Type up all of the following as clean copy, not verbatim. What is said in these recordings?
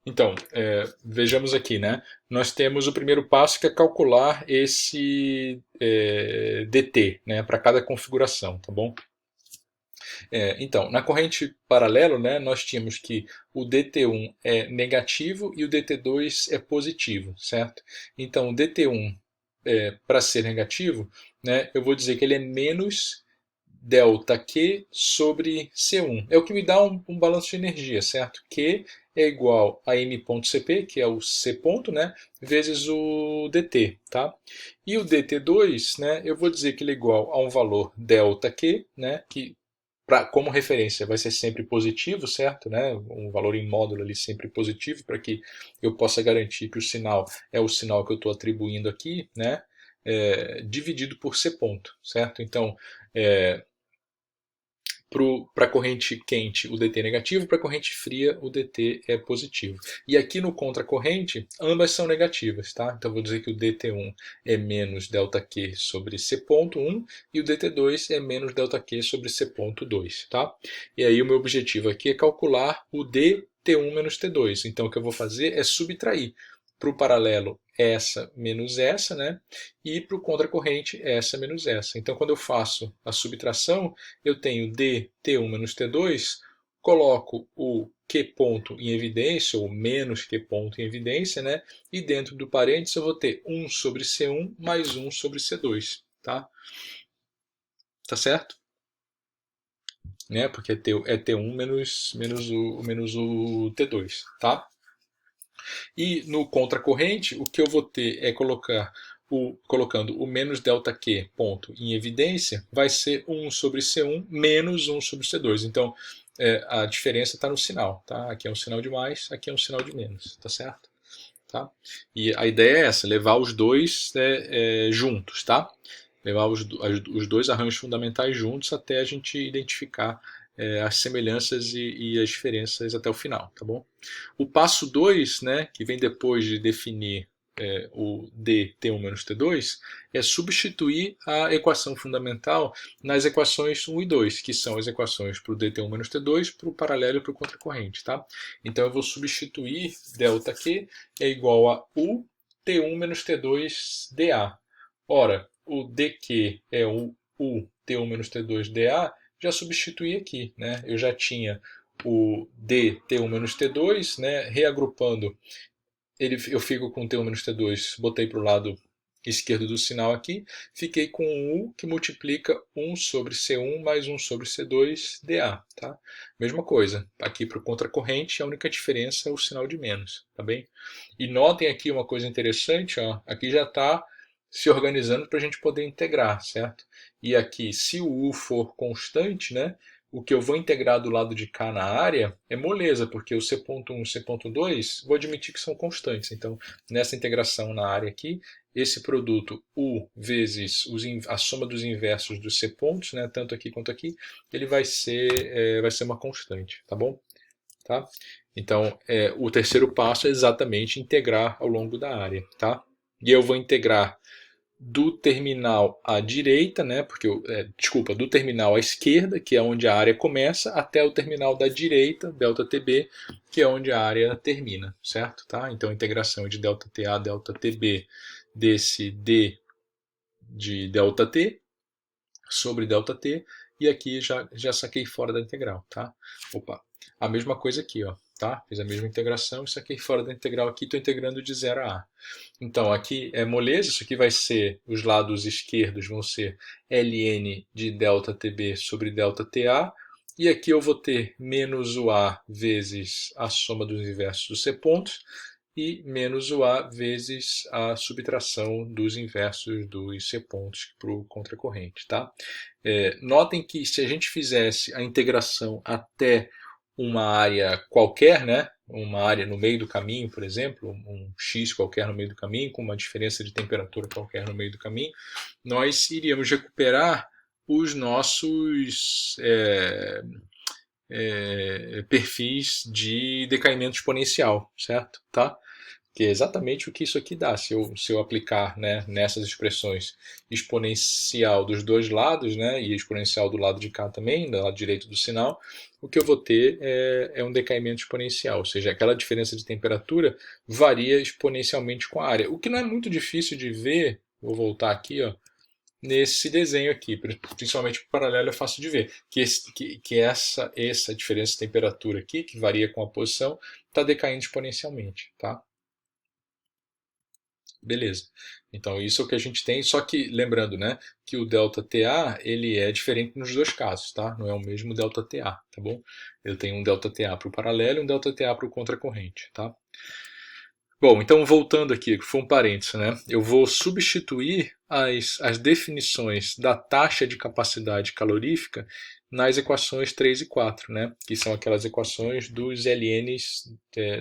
Então, vejamos aqui, né? Nós temos o primeiro passo que é calcular esse dt, né, para cada configuração, tá bom? Então, na corrente paralelo, né, nós tínhamos que o dt1 é negativo e o dt2 é positivo, certo? Então, o dt1, para ser negativo, né, eu vou dizer que ele é menos delta Q sobre C1. É o que me dá um balanço de energia, certo? Q é igual a m.cp, que é o C ponto, né, vezes o dt, tá? E o dt2, né, eu vou dizer que ele é igual a um valor delta Q, né, que como referência vai ser sempre positivo, certo? Né? Um valor em módulo ali sempre positivo, para que eu possa garantir que o sinal é o sinal que eu estou atribuindo aqui, né? Dividido por C ponto, certo? Então, para a corrente quente o dt é negativo, para a corrente fria o dt é positivo. E aqui no contracorrente, ambas são negativas, tá? Então vou dizer que o dt1 é menos ΔQ sobre C ponto 1 e o dt2 é menos ΔQ sobre C ponto 2, tá? E aí o meu objetivo aqui é calcular o dt1 menos t2. Então o que eu vou fazer é subtrair para o paralelo essa menos essa, né? E para o contracorrente essa menos essa. Então quando eu faço a subtração, eu tenho dt1 menos t2, coloco o Q ponto em evidência, ou menos Q ponto em evidência, né? E dentro do parênteses eu vou ter 1 sobre C1 mais 1 sobre C2, tá? Tá certo? Né? Porque é T1 menos o T2, tá? E no contracorrente, o que eu vou ter é colocando o menos ΔQ ponto em evidência, vai ser 1 sobre C1 menos 1 sobre C2. Então, a diferença está no sinal. Tá? Aqui é um sinal de mais, aqui é um sinal de menos. Tá certo? Tá? E a ideia é essa, levar os dois juntos. Tá? Levar os dois arranjos fundamentais juntos até a gente identificar as semelhanças e as diferenças até o final. Tá bom? O passo 2, né, que vem depois de definir o dt1 menos t2, é substituir a equação fundamental nas equações 1 e 2, que são as equações para o dt1 menos t2, para o paralelo e para o contracorrente. Tá? Então eu vou substituir ΔQ é igual a u t1 menos t2 dA. Ora, o dq é o u t1 menos t2 dA, já substituí aqui. Né? Eu já tinha o dt1 menos t2, né, reagrupando, eu fico com t1 menos t2, botei para o lado esquerdo do sinal aqui, fiquei com o u que multiplica 1 sobre C1 mais 1 sobre C2 dA. Tá? Mesma coisa, aqui para o contracorrente, a única diferença é o sinal de menos. Tá bem? E notem aqui uma coisa interessante, ó, aqui já está se organizando para a gente poder integrar, certo? E aqui, se o u for constante, né, o que eu vou integrar do lado de cá na área é moleza, porque o C.1 e o C.2 vou admitir que são constantes. Então, nessa integração na área aqui, esse produto U vezes a soma dos inversos dos C pontos, né, tanto aqui quanto aqui, ele vai ser uma constante, tá bom? Tá? Então, o terceiro passo é exatamente integrar ao longo da área. Tá? E eu vou integrar do terminal à direita, né, desculpa, do terminal à esquerda, que é onde a área começa, até o terminal da direita, ΔTB, que é onde a área termina, certo? Tá? Então, a integração de ΔTA, ΔTB desse D de ΔT sobre ΔT, e aqui já saquei fora da integral, tá? Opa, a mesma coisa aqui, ó, tá? Fiz a mesma integração e saquei fora da integral aqui, estou integrando de 0 a A. Então, aqui é moleza, isso aqui vai ser, os lados esquerdos vão ser ln de ΔTB sobre ΔTA, e aqui eu vou ter menos o A vezes a soma dos inversos dos C pontos, e menos o A vezes a subtração dos inversos dos C pontos para o contracorrente. Tá? Notem que se a gente fizesse a integração até uma área qualquer, né? Uma área no meio do caminho, por exemplo, um x qualquer no meio do caminho, com uma diferença de temperatura qualquer no meio do caminho, nós iríamos recuperar os nossos perfis de decaimento exponencial, certo? Tá? que é exatamente o que isso aqui dá. Se eu aplicar, né, nessas expressões exponencial dos dois lados, né, e exponencial do lado de cá também, do lado direito do sinal, o que eu vou ter é um decaimento exponencial, ou seja, aquela diferença de temperatura varia exponencialmente com a área. O que não é muito difícil de ver, vou voltar aqui, ó, nesse desenho aqui, principalmente o paralelo é fácil de ver, que essa diferença de temperatura aqui, que varia com a posição, está decaindo exponencialmente, tá? Beleza. Então isso é o que a gente tem, só que lembrando, né, que o ΔTA ele é diferente nos dois casos, tá? Não é o mesmo ΔTA, tá bom? Eu tenho um ΔTA para o paralelo e um ΔTA para o contracorrente, tá? Bom, então voltando aqui, que foi um parênteses, né? Eu vou substituir as definições da taxa de capacidade calorífica nas equações 3 e 4, né? Que são aquelas equações dos LNs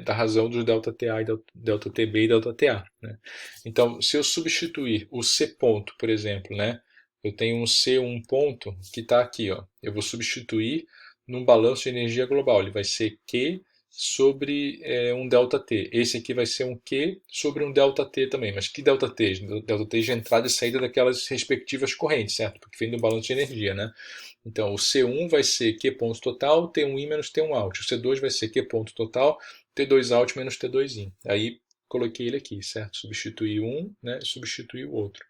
da razão dos ΔTA e ΔTB e ΔTA, né? Então, se eu substituir o C ponto, por exemplo, né? Eu tenho um C1 ponto que está aqui, ó. Eu vou substituir num balanço de energia global. Ele vai ser Q sobre um ΔT. Esse aqui vai ser um Q sobre um ΔT também. Mas que ΔT? ΔT de entrada e saída daquelas respectivas correntes, certo? Porque vem do balanço de energia, né? Então, o C1 vai ser Q ponto total, T1in menos T1 out. O C2 vai ser Q ponto total, T2 out menos T2 in. Aí, coloquei ele aqui, certo? Substituí um, né? Substituí o outro.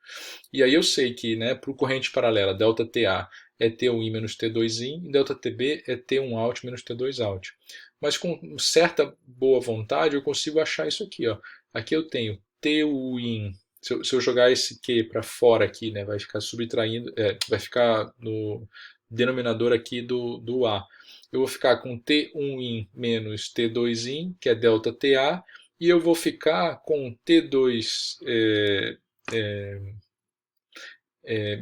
E aí eu sei que, né, para o corrente paralela, ΔTA é T1in menos T2in, e ΔTB é T1 out menos T2 out. Mas com certa boa vontade eu consigo achar isso aqui. Ó. Aqui eu tenho T1in. Se eu jogar esse Q para fora aqui, né, vai ficar subtraindo, vai ficar no denominador aqui do A. Eu vou ficar com T1in menos T2in, que é ΔTA, e eu vou ficar com T2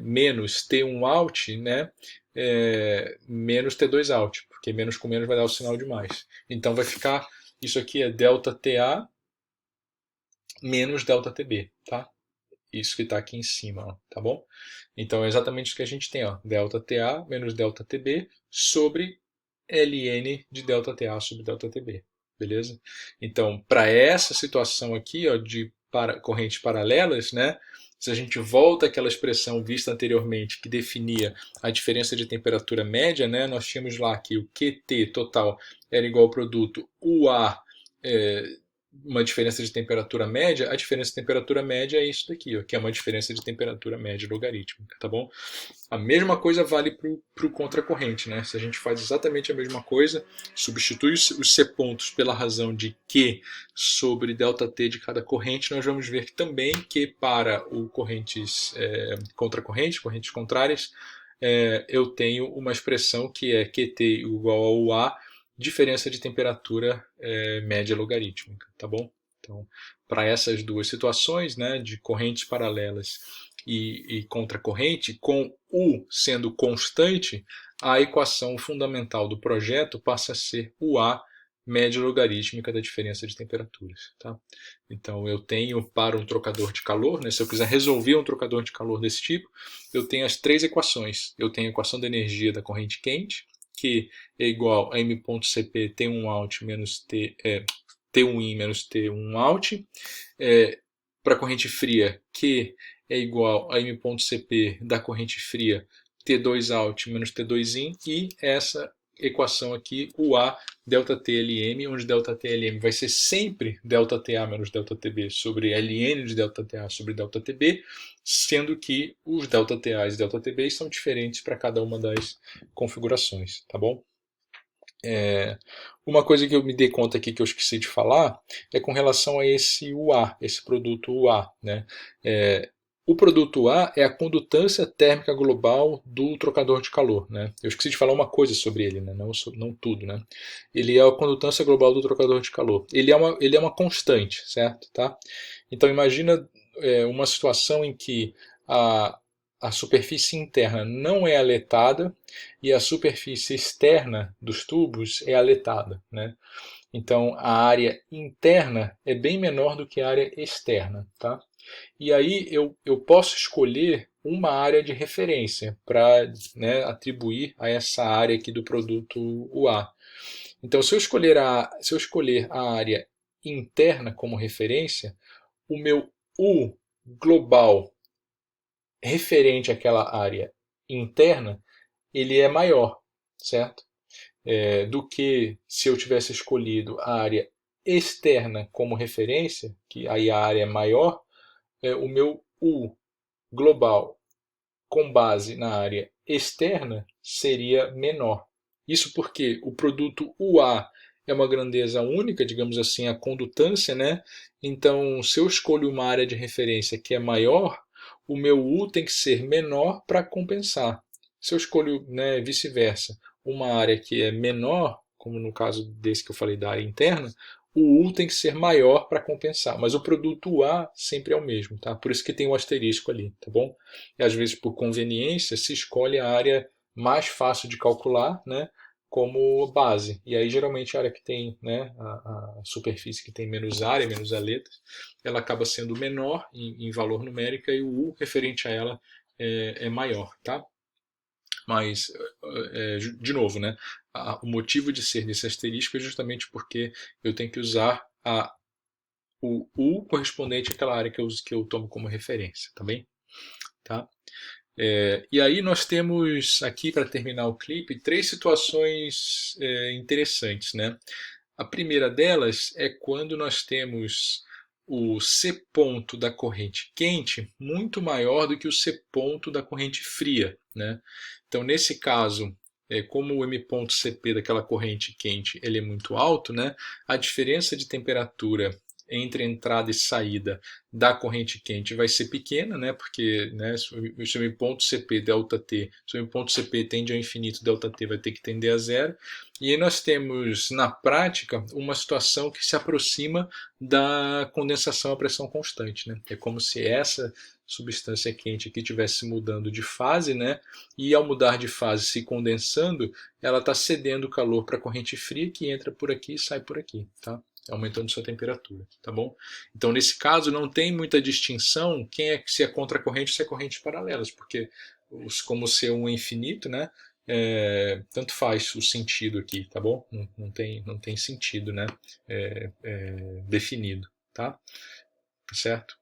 menos T1 out, né, menos T2 out, porque menos com menos vai dar o sinal de mais. Então vai ficar, isso aqui é ΔTA menos ΔTB, tá? Isso que está aqui em cima, ó, tá bom? Então é exatamente isso que a gente tem, ó, ΔTA menos ΔTB sobre ln de ΔTA sobre ΔTB, beleza? Então, para essa situação aqui, ó, de correntes paralelas, né? Se a gente volta àquela expressão vista anteriormente que definia a diferença de temperatura média, né? Nós tínhamos lá que o QT total era igual ao produto UA uma diferença de temperatura média, a diferença de temperatura média é isso daqui, ó, que é uma diferença de temperatura média logarítmica, tá bom? A mesma coisa vale para o contracorrente, né? Se a gente faz exatamente a mesma coisa, substitui os C pontos pela razão de Q sobre ΔT de cada corrente, nós vamos ver que também que para o correntes contracorrentes, correntes contrárias, eu tenho uma expressão que é QT igual ao A diferença de temperatura média logarítmica, tá bom? Então, para essas duas situações, né, de correntes paralelas e contracorrente, com U sendo constante, a equação fundamental do projeto passa a ser o A média logarítmica da diferença de temperaturas. Tá? Então, eu tenho para um trocador de calor, né, se eu quiser resolver um trocador de calor desse tipo, eu tenho as três equações. Eu tenho a equação da energia da corrente quente, que é igual a m.cp T1 out menos T1 in menos T1 out. Para a corrente fria, Q é igual a m.cp da corrente fria T2 out menos T2 in, e essa equação aqui, o A ΔTLM, onde ΔTLM vai ser sempre ΔTA menos ΔTB sobre Ln de ΔTA sobre ΔTB, sendo que os ΔTAs e ΔTBs são diferentes para cada uma das configurações, tá bom? Uma coisa que eu me dei conta aqui que eu esqueci de falar é com relação a esse UA, esse produto UA, né? O produto A é a condutância térmica global do trocador de calor, né? Eu esqueci de falar uma coisa sobre ele, né? Não tudo, né? Ele é a condutância global do trocador de calor. Ele é uma constante, certo? Tá? Então imagina uma situação em que a superfície interna não é aletada e a superfície externa dos tubos é aletada, né? Então a área interna é bem menor do que a área externa, tá? E aí eu posso escolher uma área de referência para, né, atribuir a essa área aqui do produto UA. Então, se eu escolher a área interna como referência, o meu U global referente àquela área interna, ele é maior, certo? Do que se eu tivesse escolhido a área externa como referência, que aí a área é maior, o meu U global com base na área externa seria menor. Isso porque o produto UA é uma grandeza única, digamos assim, a condutância, né? Então, se eu escolho uma área de referência que é maior, o meu U tem que ser menor para compensar. Se eu escolho, né, vice-versa, uma área que é menor, como no caso desse que eu falei da área interna, o U tem que ser maior para compensar, mas o produto A sempre é o mesmo, tá? Por isso que tem o asterisco ali, tá bom? E às vezes por conveniência se escolhe a área mais fácil de calcular, né, como base. E aí geralmente a área que tem, né, a superfície que tem menos área, menos aletas, ela acaba sendo menor em valor numérico e o U referente a ela é maior, tá? Mas, de novo, né, o motivo de ser desse asterisco é justamente porque eu tenho que usar o U correspondente àquela área que eu tomo como referência, tá bem? Tá? E aí nós temos aqui, para terminar o clipe, três situações interessantes, né? A primeira delas é quando nós temos o C ponto da corrente quente muito maior do que o C ponto da corrente fria, né? Então, nesse caso, como o M ponto CP daquela corrente quente ele é muito alto, né? A diferença de temperatura entre entrada e saída da corrente quente vai ser pequena, né? Porque, né, se o M ponto CP delta T, se o M ponto CP tende ao infinito, delta T vai ter que tender a zero. E aí nós temos, na prática, uma situação que se aproxima da condensação a pressão constante, né? É como se essa substância quente aqui estivesse mudando de fase, né? E ao mudar de fase, se condensando, ela está cedendo calor para a corrente fria que entra por aqui e sai por aqui, tá? Aumentando sua temperatura, tá bom? Então, nesse caso, não tem muita distinção se é contracorrente ou se é correntes paralelas, porque como o C1 é infinito, né? Tanto faz o sentido aqui, tá bom? Não tem sentido, né? Definido, tá? Certo?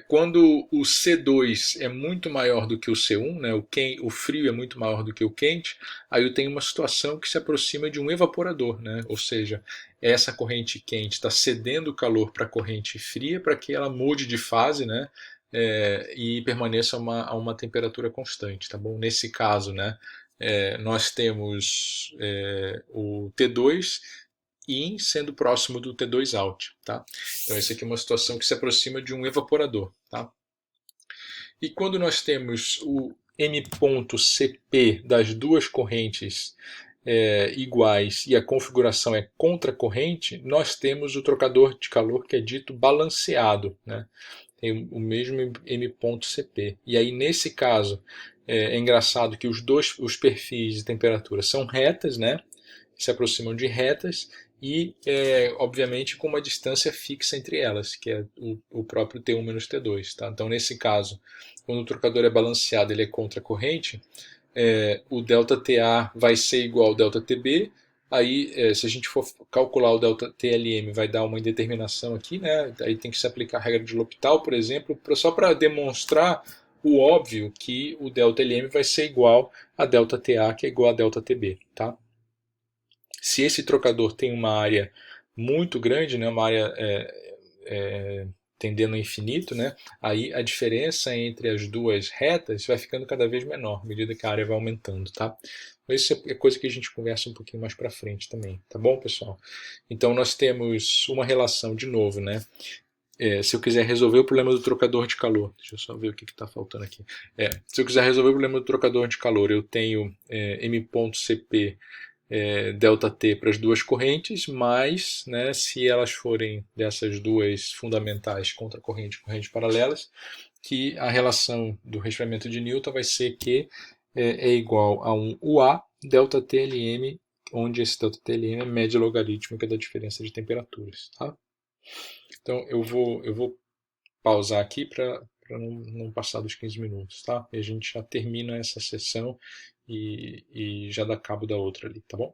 Quando o C2 é muito maior do que o C1, né, o frio é muito maior do que o quente, aí eu tenho uma situação que se aproxima de um evaporador, né? Ou seja, essa corrente quente está cedendo calor para a corrente fria para que ela mude de fase, né? E permaneça a uma temperatura constante, tá bom? Nesse caso, né, nós temos o T2 in sendo próximo do T2 out, tá? Então essa aqui é uma situação que se aproxima de um evaporador, tá? E quando nós temos o M.Cp das duas correntes iguais e a configuração é contracorrente, nós temos o trocador de calor que é dito balanceado, né? Tem o mesmo M.Cp. E aí nesse caso é engraçado que os perfis de temperatura são retas, né? Se aproximam de retas e, obviamente, com uma distância fixa entre elas, que é o próprio T1-T2. Tá? Então, nesse caso, quando o trocador é balanceado, ele é contracorrente, o ΔTA vai ser igual ao ΔTB. Aí, se a gente for calcular o ΔTLM, vai dar uma indeterminação aqui, né? Aí tem que se aplicar a regra de L'Hopital, por exemplo, só para demonstrar o óbvio que o ΔLM vai ser igual a ΔTA, que é igual a ΔTB. Tá? Se esse trocador tem uma área muito grande, né, uma área tendendo ao infinito, né, aí a diferença entre as duas retas vai ficando cada vez menor, à medida que a área vai aumentando. Tá? Isso é coisa que a gente conversa um pouquinho mais para frente também. Tá bom, pessoal? Então nós temos uma relação, de novo, né? Se eu quiser resolver o problema do trocador de calor, deixa eu só ver o que está faltando aqui. Se eu quiser resolver o problema do trocador de calor, eu tenho M.Cp ΔT para as duas correntes, mas, né, se elas forem dessas duas fundamentais contracorrente e correntes paralelas, que a relação do resfriamento de Newton vai ser que é igual a um UA ΔTLM, onde esse ΔTLM é a média logarítmica da diferença de temperaturas. Tá? Então eu vou pausar aqui para não passar dos 15 minutos, tá? E a gente já termina essa sessão e já dá cabo da outra ali, tá bom?